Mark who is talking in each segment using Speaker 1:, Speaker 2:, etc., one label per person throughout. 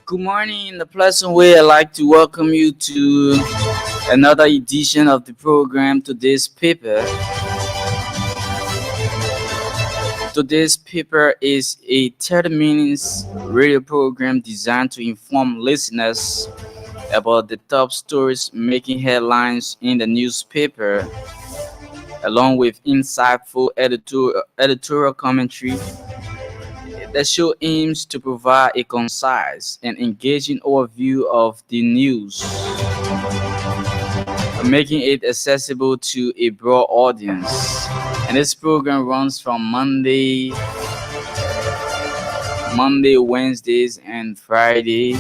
Speaker 1: Good morning. In a pleasant way, I'd like to welcome you to another edition of the program. Today's paper is a 30 minutes radio program designed to inform listeners about the top stories making headlines in the newspaper, along with insightful editorial commentary. The show aims to provide a concise and engaging overview of the news, making it accessible to a broad audience. And this program runs from Monday, Wednesdays, and Friday.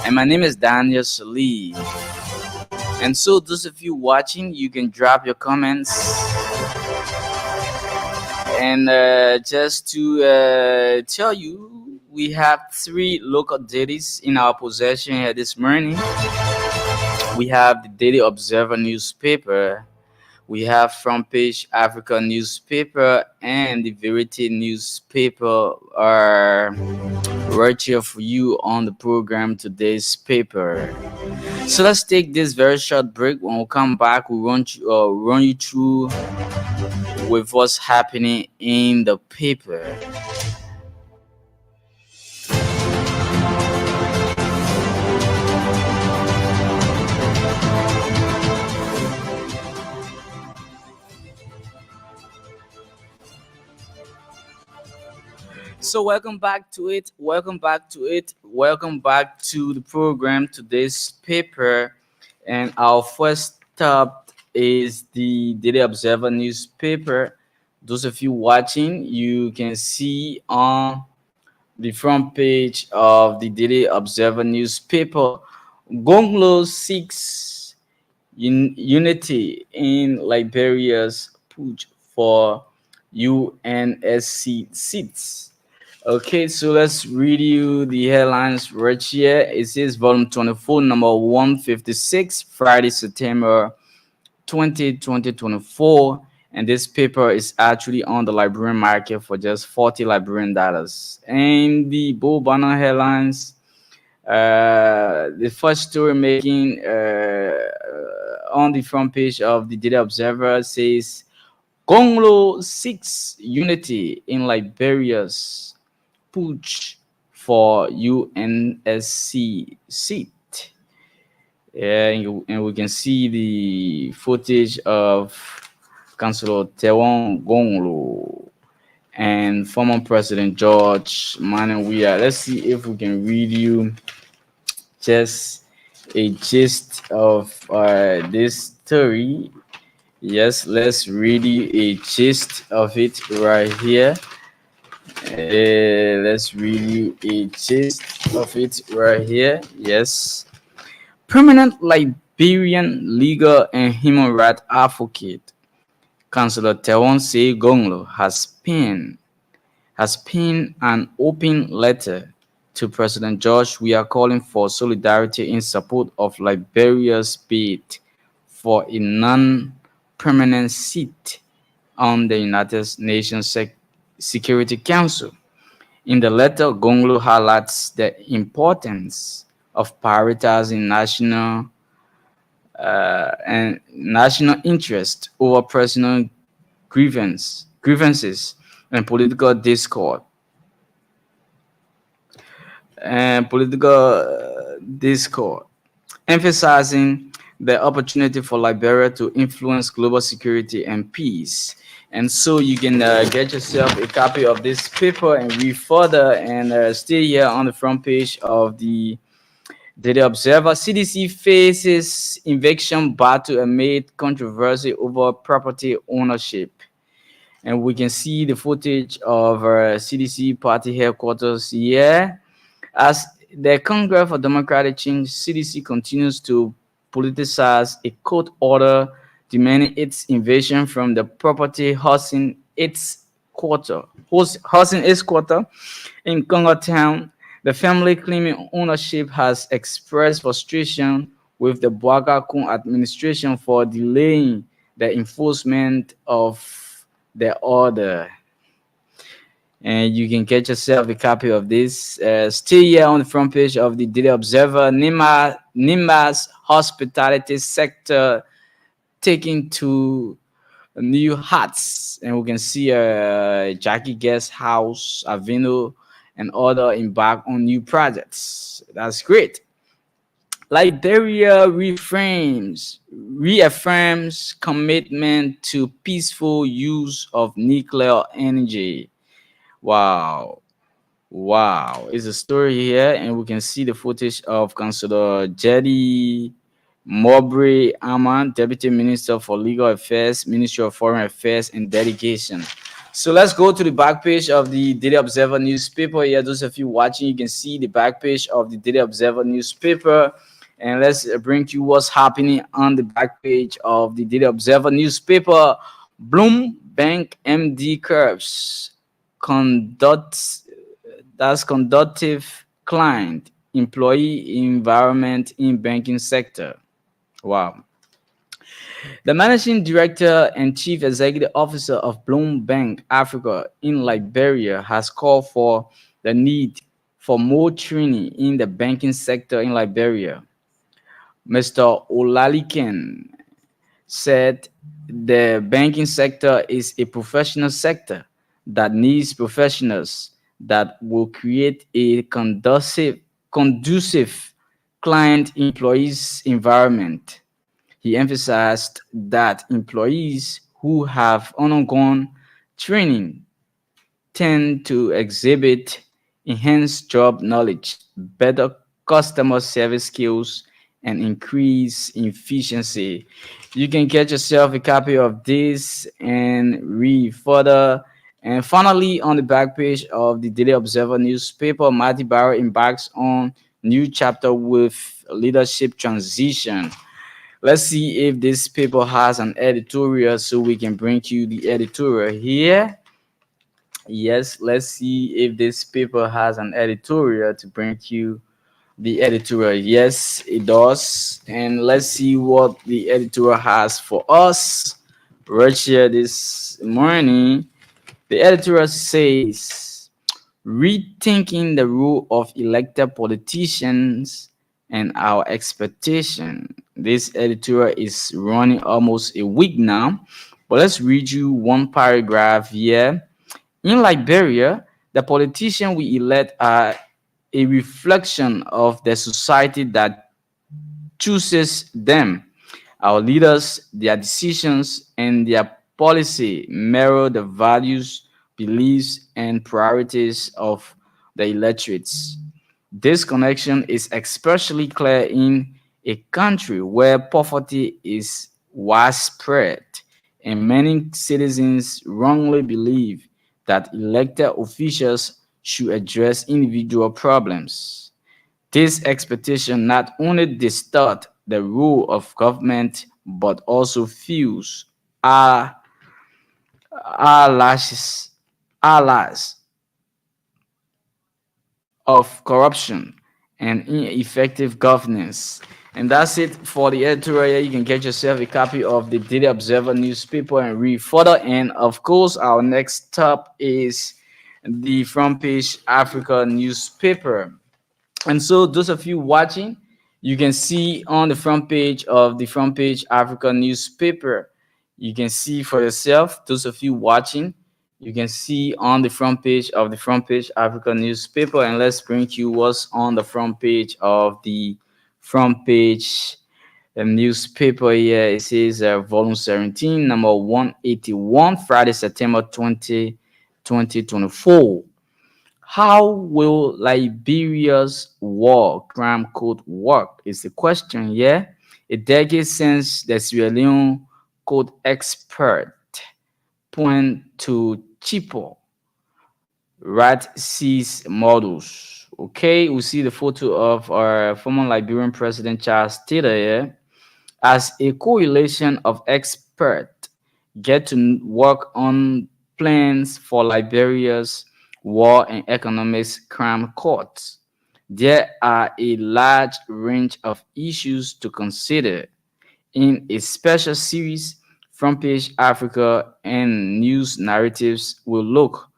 Speaker 1: And my name is Daniel Salee. And so, those of you watching, you can drop your comments. And just to tell you, we have 3 local dailies in our possession here this morning. We have the Daily Observer newspaper, we have Front Page Africa newspaper, and the Verity newspaper are right here for you on the program today's paper. So let's take this very short break. When we come back, we run you through with what's happening in the paper. So welcome back to it. Welcome back to the program today's paper. And our first stop is the Daily Observer newspaper. Those of you watching, you can see on the front page of the Daily Observer newspaper, Gonglo seeks unity in Liberia's push for UNSC seats. Okay, so let's read you the headlines right here. It says volume 24, number 156, Friday, September 2024. And this paper is actually on the Liberian market for just 40 Liberian dollars. And the Bull Banner headlines, the first story making on the front page of the Daily Observer says, Gonglo seeks unity in Liberia's push for UNSC seat. And we can see the footage of Councillor Tewon Gonglo and former President George Manawia. Let's see if we can read you just a gist of this story. Yes, let's read you a gist of it right here. Let's read you a gist of it right here. Yes. Permanent Liberian legal and human rights advocate Councillor Tewonse Gonglo has penned an open letter to President George. We are calling for solidarity in support of Liberia's bid for a non-permanent seat on the United Nations Security Council. In the letter, Gonglo highlights the importance of prioritizing national interest over personal grievances and political discord, emphasizing the opportunity for Liberia to influence global security and peace. And so you can get yourself a copy of this paper and read further and stay here on the front page of the Daily Observer. CDC faces eviction battle amid controversy over property ownership. And we can see the footage of CDC party headquarters here. As the Congress for Democratic Change, CDC continues to politicize a court order demanding its invasion from the property housing its quarter in Congo Town. The family claiming ownership has expressed frustration with the Bouagakoun administration for delaying the enforcement of the order. And you can get yourself a copy of this. Still here on the front page of the Daily Observer, Nima's hospitality sector taking to new heights, and we can see Jackie Guest House, Avino, and other embark on new projects. That's great. Liberia reaffirms commitment to peaceful use of nuclear energy. Wow. Wow. It's a story here, and we can see the footage of Councillor Jetty Mowbray Aman, Deputy Minister for Legal Affairs, Ministry of Foreign Affairs and Delegation. So let's go to the back page of the Daily Observer newspaper. Here, those of you watching, you can see the back page of the Daily Observer newspaper. And let's bring you what's happening on the back page of the Daily Observer newspaper. Bloom Bank MD curbs conductive client employee environment in banking sector. Wow. The managing director and chief executive officer of Bloom Bank Africa in Liberia has called for the need for more training in the banking sector in Liberia. Mr. Olaliken said the banking sector is a professional sector that needs professionals that will create a conducive client employees environment. He emphasized that employees who have undergone training tend to exhibit enhanced job knowledge, better customer service skills, and increase efficiency. You can get yourself a copy of this and read further. And finally, on the back page of the Daily Observer newspaper, Matty Barrow embarks on new chapter with leadership transition. Let's see if this paper has an editorial so we can bring you the editorial here. Yes, let's see if this paper has an editorial to bring you the editorial. Yes, it does. And let's see what the editorial has for us right here this morning. The editorial says, rethinking the role of elected politicians and our expectation. This editorial is running almost a week now, but let's read you one paragraph here. In Liberia, the politicians we elect are a reflection of the society that chooses them. Our leaders, their decisions, and their policy mirror the values, beliefs, and priorities of the electorates. This connection is especially clear in a country where poverty is widespread and many citizens wrongly believe that elected officials should address individual problems. This expectation not only distort the role of government but also fuels our allies, allies of corruption and ineffective governance. And that's it for the editorial. You can get yourself a copy of the Daily Observer newspaper and read further. And of course, our next stop is the Front Page Africa newspaper. And so, those of you watching, you can see on the front page of the Front Page Africa newspaper, you can see for yourself. Those of you watching, you can see on the front page of the Front Page Africa newspaper. And let's bring you what's on the front page of the Front Page newspaper here. It says volume 17, number 181, Friday, September 2024. How will Liberia's war crime code work? Is the question here. A decade since the Sierra Leone code expert point to cheaper rat seas models. Okay, we see the photo of our former Liberian President Charles Taylor here as a coalition of experts get to work on plans for Liberia's war and economics crime courts. There are a large range of issues to consider. In a special series, Front Page Africa and News Narratives will look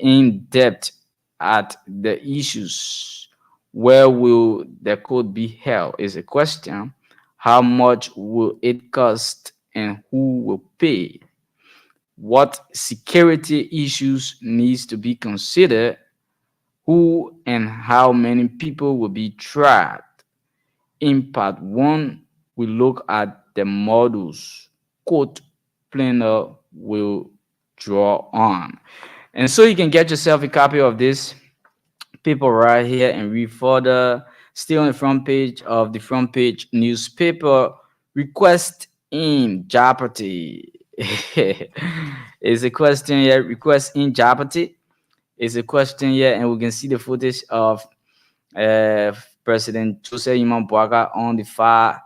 Speaker 1: in depth at the issues. Where will the court be held is a question. How much will it cost and who will pay? What security issues needs to be considered? Who and how many people will be tried? In part 1, we look at the models court planner will draw on. And so you can get yourself a copy of this paper right here and read further. Still on the front page of the Front Page newspaper, request in jeopardy. Is a question here. Request in jeopardy is a question here, and we can see the footage of uh, President Jose Iman Boaga on the far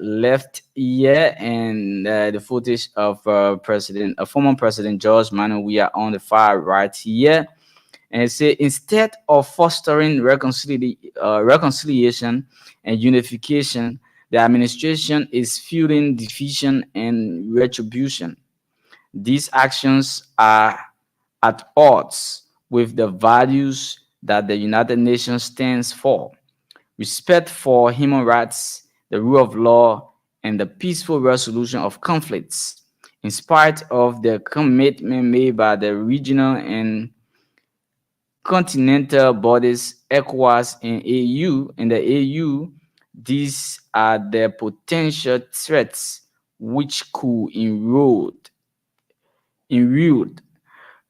Speaker 1: left here, and the footage of former President George Manuel we are on the far right here. And it says instead of fostering reconciliation and unification, the administration is fueling division and retribution. These actions are at odds with the values that the United Nations stands for: respect for human rights, the rule of law, and the peaceful resolution of conflicts. In spite of the commitment made by the regional and continental bodies, ECOWAS and AU, and the AU, these are the potential threats which could erode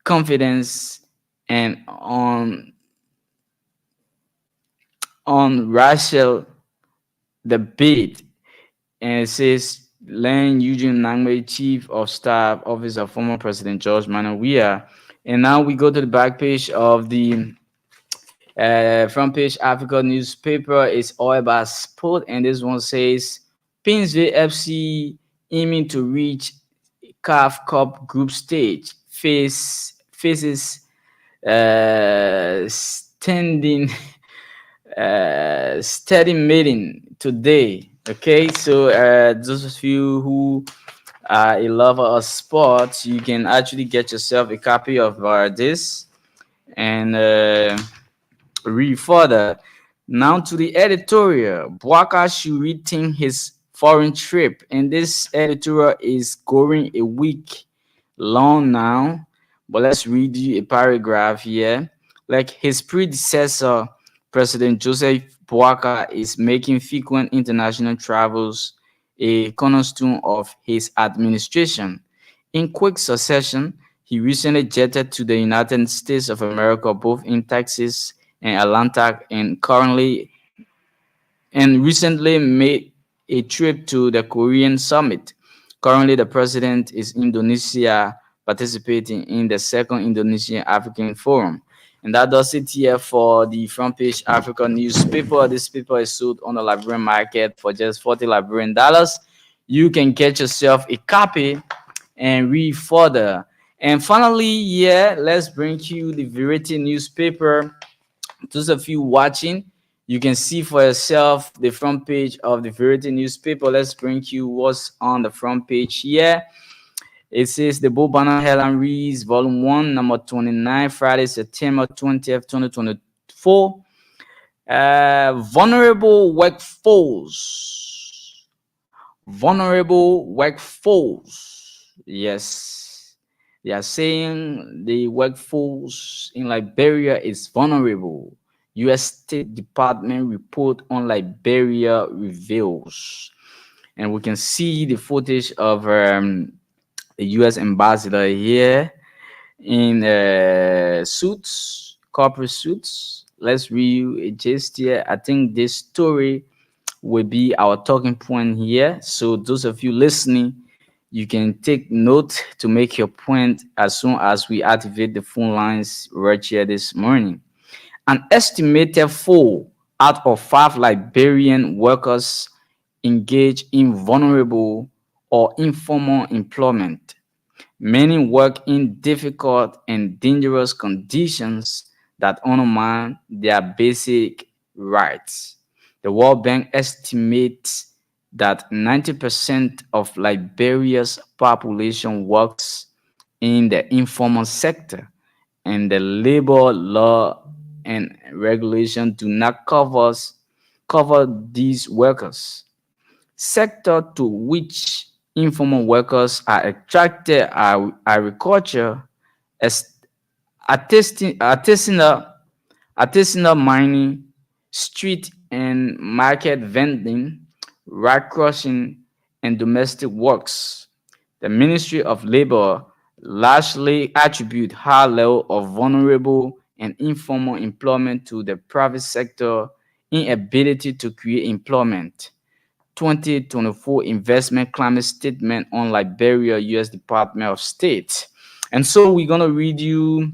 Speaker 1: confidence and on racial debate. And it says Len Eugene Nangme, Chief of Staff, Office of former President George Manuel Weah. And now we go to the back page of the Front Page Africa newspaper. Is all about sport, and this one says Pinsville FC aiming to reach CAF Cup group stage faces standing steady meeting today. Okay, so those of you who are a lover of sports, you can actually get yourself a copy of this and read further. Now to the editorial. Bwaka should rethink his foreign trip, and this editorial is going a week long now. But let's read you a paragraph here. Like his predecessor, President Joseph Boakai is making frequent international travels a cornerstone of his administration. In quick succession, he recently jetted to the United States of America, both in Texas and Atlanta, and recently made a trip to the Korean summit. Currently, the president is in Indonesia, participating in the second Indonesian African Forum. And that does it here for the front page Africa newspaper. This paper is sold on the Liberian market for just 40 Liberian dollars. You can get yourself a copy and read further. And finally, yeah, let's bring you the Verity newspaper. Those of you watching, you can see for yourself the front page of the Verity newspaper. Let's bring you what's on the front page here. It says the Bull Banner Headline reads Volume 1, number 29, Friday, September 20th, 2024. Vulnerable workforce. Vulnerable workforce. Yes. They are saying the workforce in Liberia is vulnerable. U.S. State Department report on Liberia reveals. And we can see the footage of the U.S. ambassador here in suits, corporate suits. Let's review it just here. I think this story will be our talking point here. So those of you listening, you can take note to make your point as soon as we activate the phone lines right here this morning. An estimated 4 out of 5 Liberian workers engage in vulnerable or informal employment. Many work in difficult and dangerous conditions that undermine their basic rights. The World Bank estimates that 90% of Liberia's population works in the informal sector, and the labor law and regulation do not cover these workers. Sector to which informal workers are attracted are agriculture, as artisanal mining, street and market vending, rock crushing, and domestic works. The Ministry of Labor largely attribute high level of vulnerable and informal employment to the private sector inability to create employment. 2024 Investment Climate Statement on Liberia, U.S. Department of State. And so we're going to read you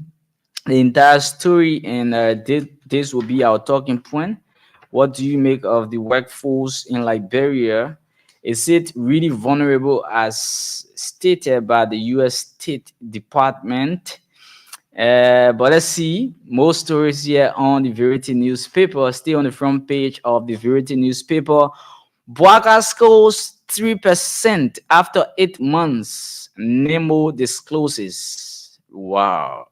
Speaker 1: the entire story, and this will be our talking point. What do you make of the workforce in Liberia? Is it really vulnerable as stated by the U.S. State Department? But let's see more stories here on the Verity newspaper. Stay on the front page of the Verity newspaper. Boaga scores 3% after 8 months. Nemo discloses. Wow.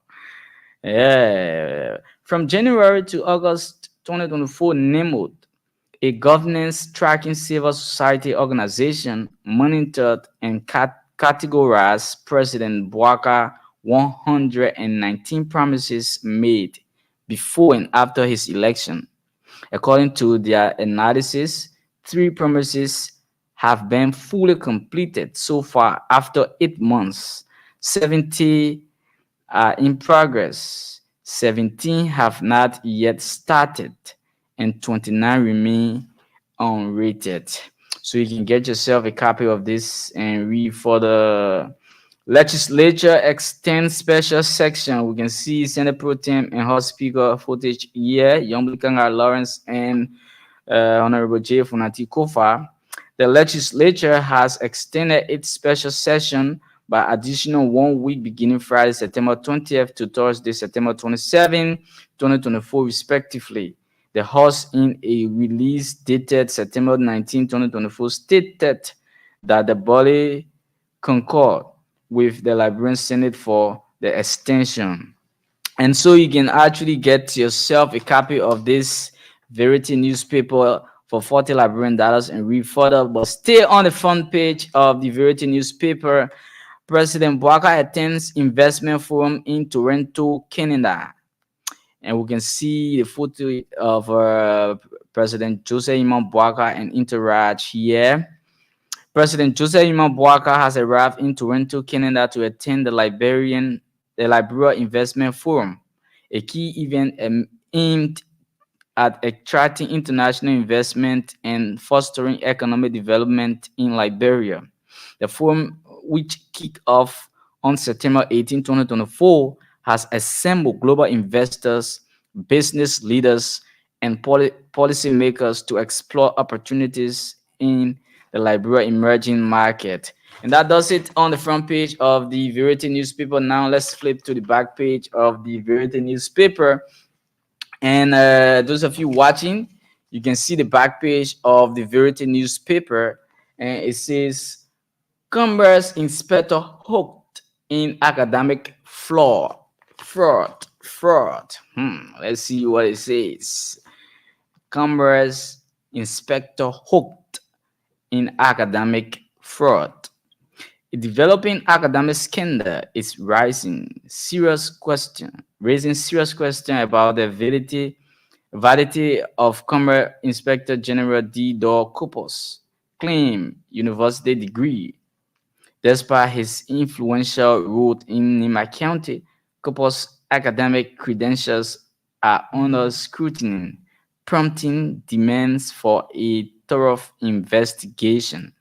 Speaker 1: Yeah. From January to August 2024, NEMO, a governance tracking civil society organization, monitored and categorized President Boaga 119 promises made before and after his election. According to their analysis, 3 promises have been fully completed so far after 8 months. 70 are in progress, 17 have not yet started, and 29 remain unrated. So you can get yourself a copy of this and read for the legislature extends special section. We can see Senate Pro Tem and House Speaker footage here, Yomblikanga Lawrence and Honorable J. Funati Kofa. The legislature has extended its special session by additional 1 week beginning Friday, September 20th to Thursday, September 27, 2024, respectively. The House, in a release dated September 19, 2024, stated that the body concurred with the Liberian Senate for the extension. And so you can actually get yourself a copy of this Verity newspaper for 40 Liberian dollars and read further. But stay on the front page of the Verity newspaper. President Boaga attends investment forum in Toronto, Canada. And we can see the photo of President Joseph Imam Boaga and interact here. President Joseph Imam Boaga has arrived in Toronto, Canada to attend the Liberia Investment Forum, a key event aimed at attracting international investment and fostering economic development in Liberia. The forum, which kicked off on September 18, 2024, has assembled global investors, business leaders, and policymakers to explore opportunities in the Liberia emerging market. And that does it on the front page of the Verity newspaper. Now let's flip to the back page of the Verity newspaper. And those of you watching, you can see the back page of the Verity newspaper. And it says, Commerce Inspector hooked in academic fraud. Let's see what it says. Commerce Inspector hooked in academic fraud. A developing academic scandal is raising serious question about the validity of Commerce Inspector General D. Dor Kupos claim university degree. Despite his influential role in Nima County, Kupos' academic credentials are under scrutiny, prompting demands for a thorough investigation.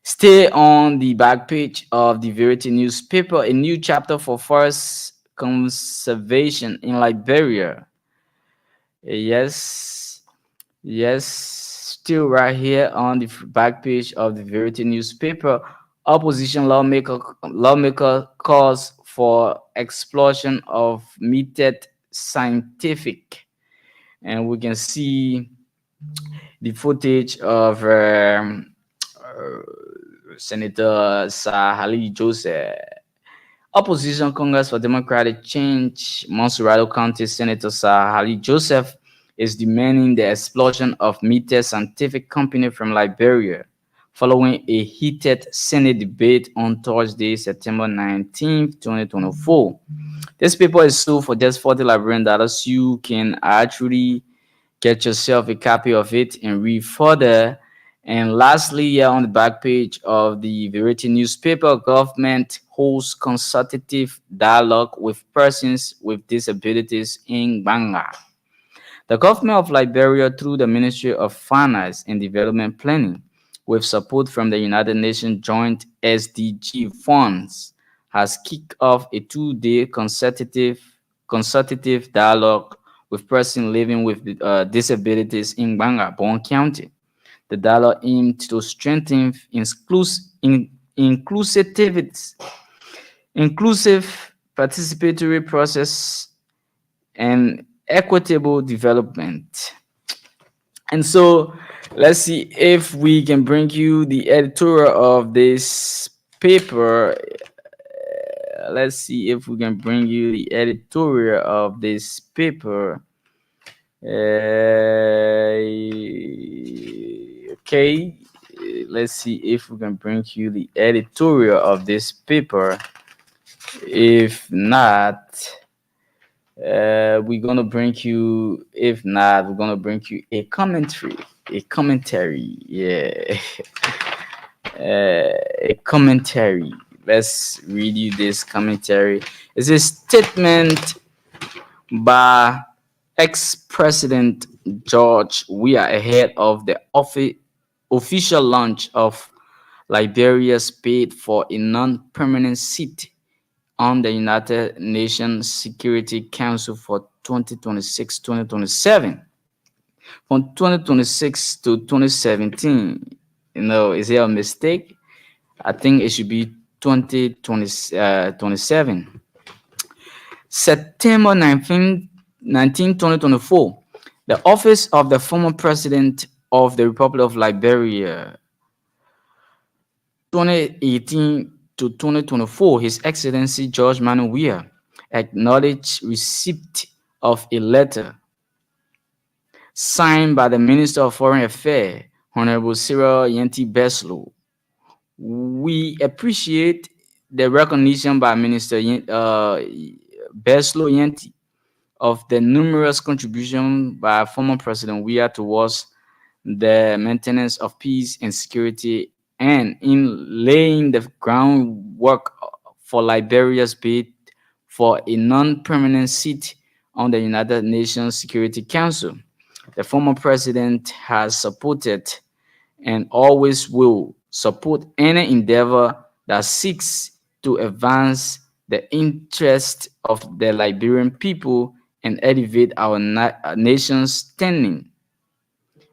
Speaker 1: Stay on the back page of the Verity newspaper. A new chapter for forest conservation in Liberia. Yes, yes, still right here on the back page of the Verity newspaper. Opposition lawmaker calls for explosion of meted scientific, and we can see the footage of Senator Sahali Joseph. Opposition Congress for Democratic Change, Monserrado County Senator Sahali Joseph is demanding the explosion of Mite Scientific Company from Liberia following a heated Senate debate on Thursday, September 19th, 2024. This paper is sold for just $40 Liberian. You can actually get yourself a copy of it and read further. And lastly, here on the back page of the Verity newspaper, government holds consultative dialogue with persons with disabilities in Banga. The government of Liberia, through the Ministry of Finance and Development Planning, with support from the United Nations Joint SDG funds, has kicked off a 2-day consultative dialogue with persons living with disabilities in Banga, Bon County. The dialogue aimed to strengthen inclusivity, inclusive participatory process and equitable development. And so let's see if we can bring you the editorial of this paper. Let's see if we can bring you the editorial of this paper. Okay, let's see if we can bring you the editorial of this paper. If not, we're gonna bring you. If not, we're gonna bring you a commentary. A commentary, yeah, a commentary. Let's read you this commentary. It's a statement by ex-president George Weah ahead of the official launch of Liberia's bid for a non-permanent seat on the United Nations Security Council for 2026-2027. From 2026 to 2017, is there a mistake? I think it should be 2027. September 19, 2024, the office of the former president of the Republic of Liberia, 2018 to 2024, His Excellency George Manu Weah acknowledged receipt of a letter signed by the Minister of Foreign Affairs, Honorable Cyril Yenti Beslow. We appreciate the recognition by Minister Beslow Yenti of the numerous contributions by former President Weah towards the maintenance of peace and security and in laying the groundwork for Liberia's bid for a non-permanent seat on the United Nations Security Council. The former president has supported and always will support any endeavor that seeks to advance the interest of the Liberian people and elevate our nation's standing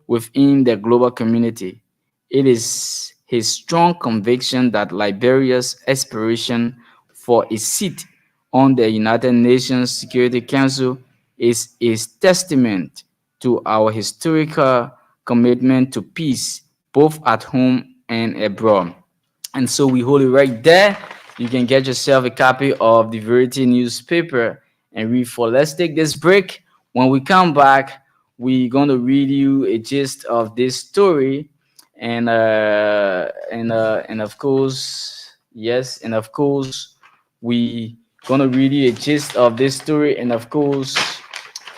Speaker 1: within the global community. It is his strong conviction that Liberia's aspiration for a seat on the United Nations Security Council is a testament to our historical commitment to peace, both at home and abroad. And so we hold it right there. You can get yourself a copy of the Verity newspaper and read for. Let's take this break. When we come back, we're going to read you a gist of this story, and of course, yes, and of course, we gonna read you a gist of this story, and of course,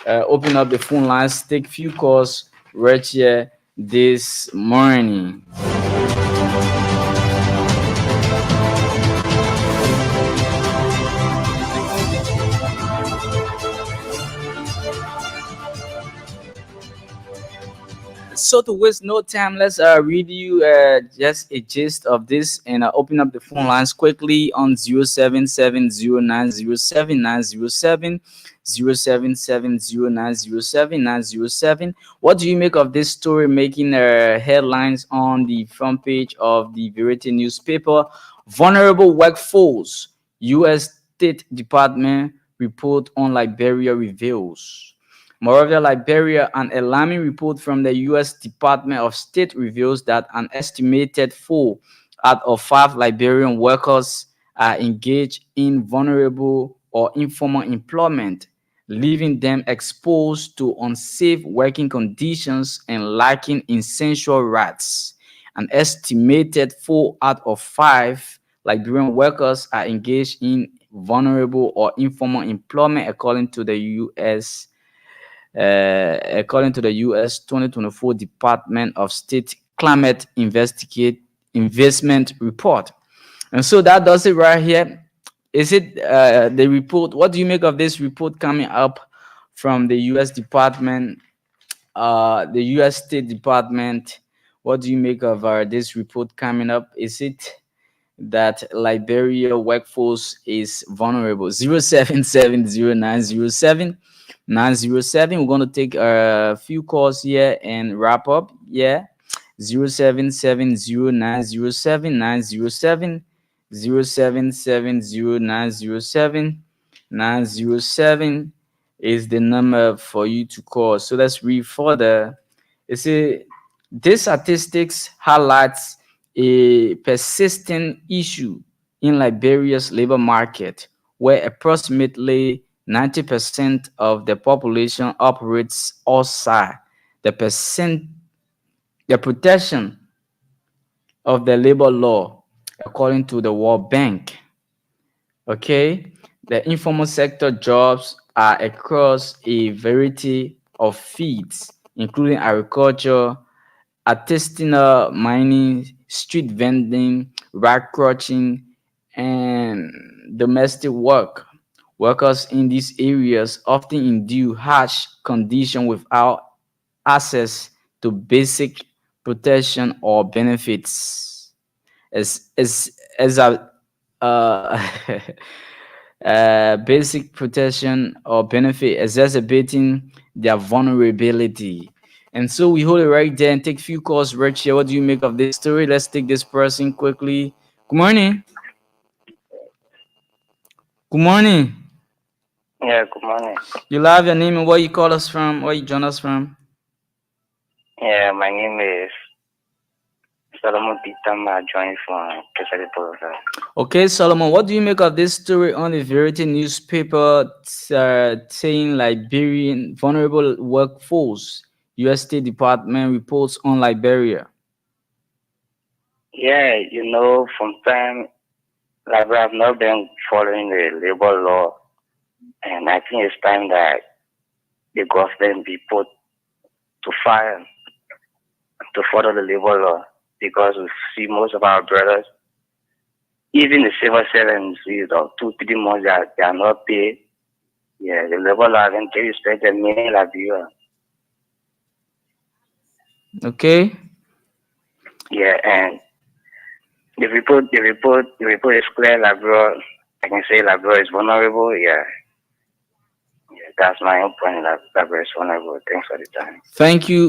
Speaker 1: open up the phone lines, take few calls right here this morning. So to waste no time, let's read you just a gist of this, and open up the phone lines quickly on 0770907907, 0770907907. What do you make of this story making headlines on the front page of the Verity newspaper? Vulnerable workforce, U.S. State Department report on Liberia reveals. Moreover, Liberia, an alarming report from the U.S. Department of State reveals that an estimated 4 out of 5 Liberian workers are engaged in vulnerable or informal employment, leaving them exposed to unsafe working conditions and lacking essential rights. An estimated 4 out of 5 Liberian workers are engaged in vulnerable or informal employment, according to the U.S. 2024 Department of State Climate Investigate Investment Report. And so that does it right here. Is it the report? What do you make of this report coming up from the U.S. Department, the U.S. State Department? What do you make of this report coming up? Is it that Liberia workforce is vulnerable? 0770907907. We're going to take a few calls here and wrap up. Yeah. 0770907907, 0770907907 is the number for you to call. So let's read further. It says this statistics highlights a persistent issue in Liberia's labor market, where approximately 90% of the population operates outside the percent the protection of the labor law, according to the World Bank. Okay, the informal sector jobs are across a variety of fields, including agriculture, artisanal mining, street vending, rag crushing, and domestic work. Workers in these areas often endure harsh conditions without access to basic protection or benefits. As a basic protection or benefit exacerbating their vulnerability. And so we hold it right there and take few calls right here. What do you make of this story? Let's take this person quickly. Good morning. Good morning.
Speaker 2: Yeah, good morning.
Speaker 1: You love your name and where you call us from, where you join us from.
Speaker 2: Yeah, my name is Solomon Pitama, joined from Kesari Boulevard.
Speaker 1: Okay, Solomon, what do you make of this story on the Verity newspaper saying Liberian vulnerable workforce? U.S. State Department reports on Liberia.
Speaker 2: Yeah, from time, like we have not been following the labor law, and I think it's time that the government be put to fire to follow the labor law, because we see most of our brothers, even the civil servants, 2, 3 months that they are not paid. Yeah, the labor law haven't taken respect the many Liberia.
Speaker 1: Okay.
Speaker 2: Yeah, and the report is clear, like bro. I can say Liberia is vulnerable. Yeah, yeah, that's my own point. That Liberia is vulnerable. Thanks for the time.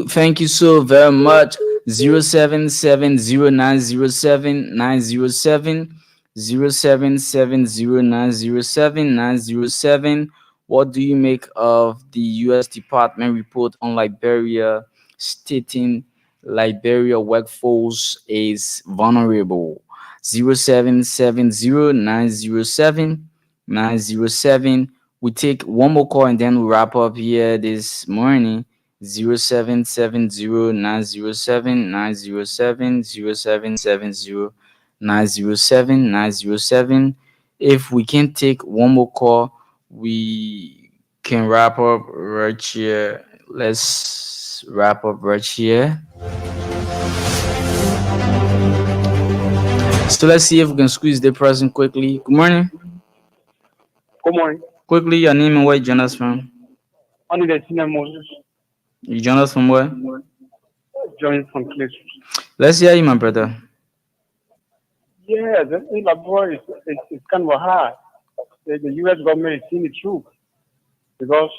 Speaker 1: Thank you so very much. 0770907 0770907 What do you make of the U.S. Department report on Liberia stating Liberia workforce is vulnerable? 0770907 We take one more call and then we wrap up here this morning. 0770 907 If we can take one more call, we can wrap up right here. Let's wrap up right here. So let's see if we can squeeze the person quickly. Good morning.
Speaker 3: Good morning.
Speaker 1: Quickly, your name and where you join us from?
Speaker 3: Only the senior Moses
Speaker 1: You join us from where?
Speaker 3: joined from Cliff.
Speaker 1: Let's hear you, my brother.
Speaker 3: Yeah, the Liberia is kind of hard. The U.S. government is seeing the truth because,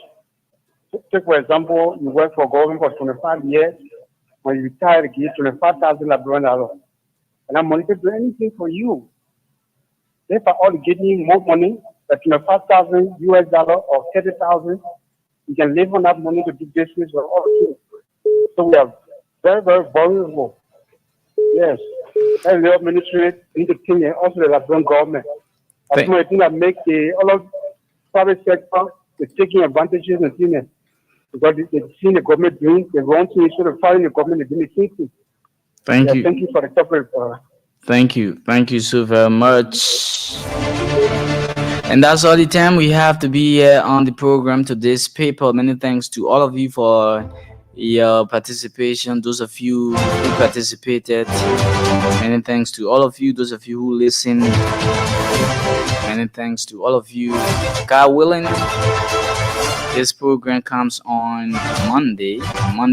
Speaker 3: take for example, you work for government for 25 years. When you retire, they give you 25,000 Liberian dollars, and that money can do anything for you. If I all getting you more money, like 25,000 US dollar or 30,000, you can live on that money to do business or all things. So we are very, very vulnerable. Yes. And the ministry need to think, and also the Liberian government. I
Speaker 1: Thank-
Speaker 3: think that make the all of private sector is taking advantages and things because they see the government doing the wrong thing, so they find the government is doing the same thing.
Speaker 1: Thank
Speaker 3: Yeah,
Speaker 1: you.
Speaker 3: thank you for the topic.
Speaker 1: Thank you. Thank you so very much. And that's all the time we have to be here on the program to this paper. Many thanks to all of you for your participation. Those of you who participated, many thanks to all of you. Those of you who listen, many thanks to all of you. God willing, this program comes on Monday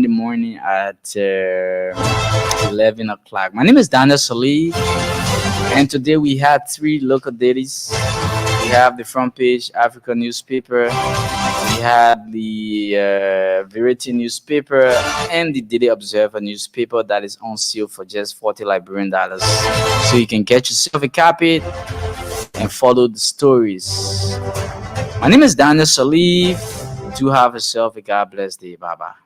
Speaker 1: morning at 11 o'clock. My name is Daniel Salih, and today we had three local dailies. We have the front page Africa newspaper, we had the Verity newspaper, and the Daily Observer newspaper that is on sale for just 40 Liberian dollars. So you can get yourself a copy and follow the stories. My name is Daniel Salih. Do have yourself a God bless day. Bye bye.